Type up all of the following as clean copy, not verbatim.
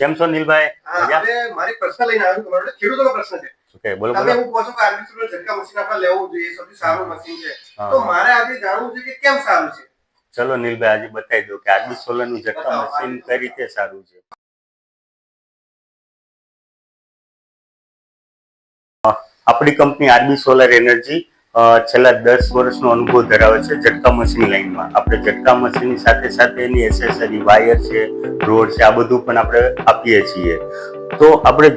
કેમ છો નીલભાઈ? હવે મારી પ્રશ્ન લઈને આવ્યો તમારો ખેડૂતોનો પ્રશ્ન છે. ઓકે, બોલો તમે બોલો. હું કહો છો કે આર્ટિફિશિયલ ઝટકા મશીન આપણે લેવું જોઈએ, સૌથી સારું મશીન છે. તો મારે આજે જાણવું છે કે કેમ સારું છે. ચલો નીલભાઈ, આજે બતાવી દો કે આરબી સોલરનું ઝટકા મશીન કઈ રીતે સારું છે. આપણી કંપની આરબી સોલર એનર્જી છેલ્લા 10 વર્ષનો અનુભવ ધરાવે છે ઝટકા મશીન લાઈનમાં. આપણે ઝટકા મશીનની સાથે સાથે એની એસેસરી, વાયર છે, રોડ છે, આ બધું પણ આપણે આપીએ છીએ. તો આપણે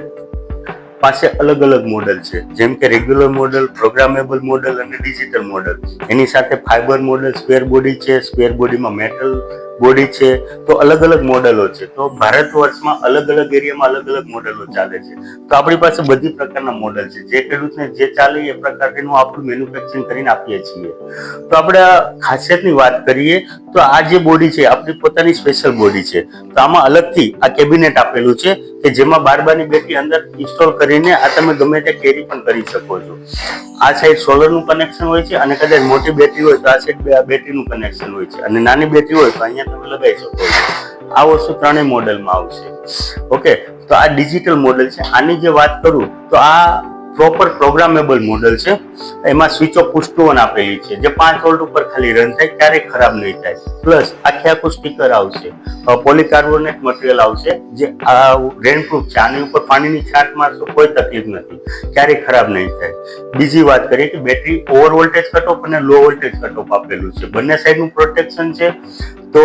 પાસે અલગ અલગ મોડલ છે, જેમ કે રેગ્યુલર મોડલ, પ્રોગ્રામેબલ મોડલ અને ડિજિટલ મોડલ. એની સાથે ફાઈબર મોડલ, સ્ક્વેર બોડી છે, સ્ક્વેર બોડીમાં મેટલ બોડી છે. તો અલગ અલગ મોડલો છે. તો ભારત વર્ષમાં અલગ અલગ એરિયામાં અલગ અલગ મોડલો ચાલે છે. તો આપણી પાસે બધી પ્રકારના મોડલ છે. જે ખેડૂતને જે ચાલે એ પ્રકારનું આપણું મેન્યુફેક્ચરિંગ કરીને આપીએ છીએ. તો આપણે ખાસિયતની વાત કરીએ તો આ જે બોડી છે આપણી પોતાની સ્પેશિયલ બોડી છે. તો આમાં અલગથી આ કેબિનેટ આપેલું છે કે જેમાં 12 બેટરી અંદર ઇન્સ્ટોલ કરીને આ તમે ગમે તે કેરી પણ કરી શકો છો. આ સાઈડ સોલરનું કનેક્શન હોય છે અને કદાચ મોટી બેટરી હોય તો આ સાઈડ બેટરીનું કનેક્શન હોય છે અને નાની બેટરી હોય તો અહીંયા તમે લગાવી શકો છો. આ વસ્તુ ત્રણેય મોડેલમાં આવશે. ઓકે, તો આ ડિજિટલ મોડેલ છે. આની જે વાત કરું તો આ પ્રોપર પ્રોગ્રામેબલ મોડેલ છે. એમાં switch off push to on આપેલી છે, જે 5 વોલ્ટ ઉપર ખાલી રન થાય, ક્યારેય ખરાબ નહીં થાય. પ્લસ આખે આખું સ્ટીકર આવશે, પોલીકાર્બોનેટ મટીરિયલ આવશે, જે રેનપ્રૂફ છે. આની ઉપર પાણીની છાંટ મારશો કોઈ તકલીફ નથી, ક્યારેય ખરાબ નહીં થાય. બીજી વાત કરીએ કે battery over voltage cut off અને લો વોલ્ટેજ કટ ઓફ આપેલું છે. બંને સાઈડનું પ્રોટેક્શન છે, તો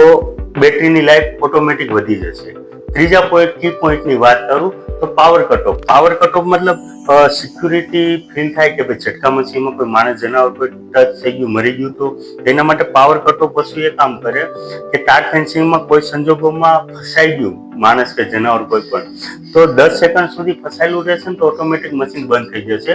બેટરીની લાઈફ ઓટોમેટિક વધી જશે. ત્રીજા કી પોઈન્ટની વાત કરું તો power cut off. Power cut off મતલબ સિક્યુરિટી ફીલ થાય કે ભાઈ ઝટકા મશીનમાં કોઈ માણસ, જનાવર કોઈ ટચ થઈ ગયું, મરી ગયું, તો તેના માટે પાવર કટ ઓફ વસ્તુ એ કામ કરે કે તાર ફેન્સિંગમાં કોઈ સંજોગોમાં ફસાઈ ગયું માણસ કે જનાવર કોઈ પણ, તો 10 સેકન્ડ સુધી ફસાયેલું રહેશે તો ઓટોમેટિક મશીન બંધ થઈ જશે.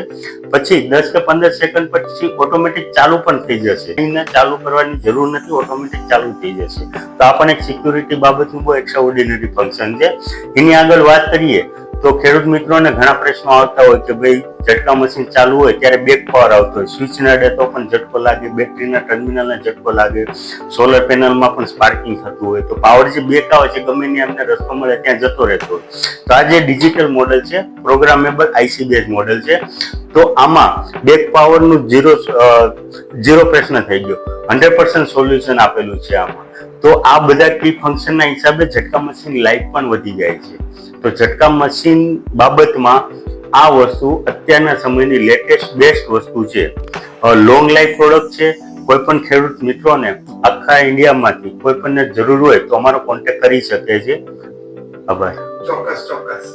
પછી 10 કે 15 સેકન્ડ પછી ઓટોમેટિક ચાલુ પણ થઈ જશે. એને ચાલુ કરવાની જરૂર નથી, ઓટોમેટિક ચાલુ થઈ જશે. તો આ પણ એક સિક્યુરિટી બાબતનું બહુ એક્સ્ટ્રાઓર્ડિનરી ફંક્શન છે. એની આગળ વાત કરીએ તો ખેડૂત મિત્રોને ઘણા પ્રશ્નો આવતા હોય કે ભાઈ ઝટકા મશીન ચાલુ હોય ત્યારે બેક પાવર આવતો હોય, સ્વિચ નડે તો પણ ઝટકો લાગે, બેટરીના ટર્મિનલને ઝટકો લાગે, સોલર પેનલમાં પણ સ્પાર્કિંગ થતું હોય. તો પાવર જે બેક આવે છે ગમે ત્યાં એમને રસ્તો મળે ત્યાં જતો રહેતો હોય. તો આ જે ડિજિટલ મોડેલ છે, પ્રોગ્રામેબલ આઈસી બેઝ મોડેલ છે. તો આમાં બેક પાવરનું ઝીરો પ્રશ્ન થઈ ગયો, 100% સોલ્યુશન આપેલું છે આમાં. તો આ બધા કી ફંક્શનના હિસાબે ઝટકા મશીન લાઈફ પણ વધી જાય છે. તો ઝટકા મશીન બાબતમાં આ વસ્તુ અત્યારના સમયની લેટેસ્ટ બેસ્ટ વસ્તુ છે. લોંગ લાઈફ પ્રોડક્ટ છે. કોઈ પણ ખેડૂત મિત્રોને આખા ઇન્ડિયામાંથી કોઈ પણને જરૂર હોય તો અમારો કોન્ટેક્ટ કરી શકે છે. આભાર. ચોક્કસ.